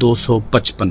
255